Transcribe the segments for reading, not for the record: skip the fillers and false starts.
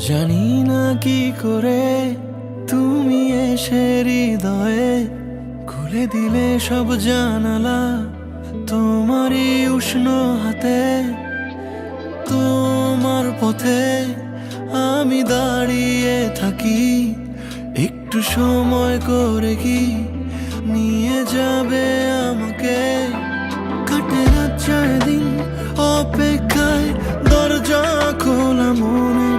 জানি না কি করে তুমি এসে হৃদয়ে খুলে দিলে সব জানালা, তোমারই উষ্ণ হাতে। তোমার পথে আমি দাঁড়িয়ে থাকি, একটু সময় করে কি নিয়ে যাবে আমাকে। কাটে রাত যায় দিন অপেক্ষায়, দরজা খোলা মনে,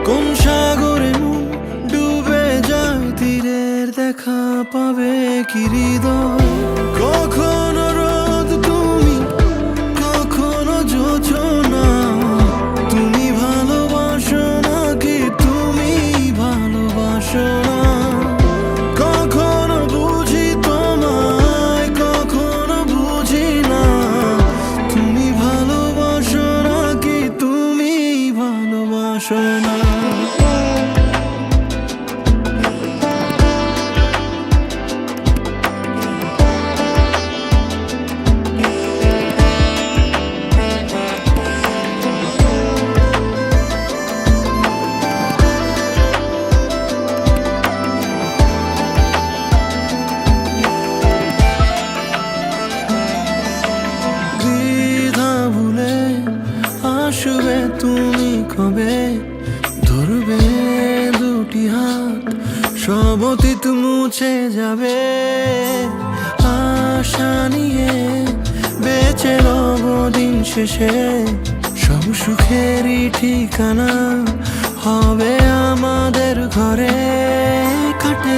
কোন সাগরে মন ডুবে যায়, তীরের দেখা পাবে কি হৃদয়। কখনো রোদ তুমি, কখনো জোছনা, তুমি ভালোবাসো নাকি তুমি ভালোবাসো না। কখনো বুঝি তোমায়, কখনো বুঝি না, তুমি ভালোবাসো নাকি তুমি ভালোবাসো না। আসবে তুমি কবে, ধরবে দুটি হাত, সব অতীত মুছে যাবে। আশা নিয়ে বেঁচে রব দিন শেষে, সব সুখেরই ঠিকানা হবে আমাদের ঘরে। কাটে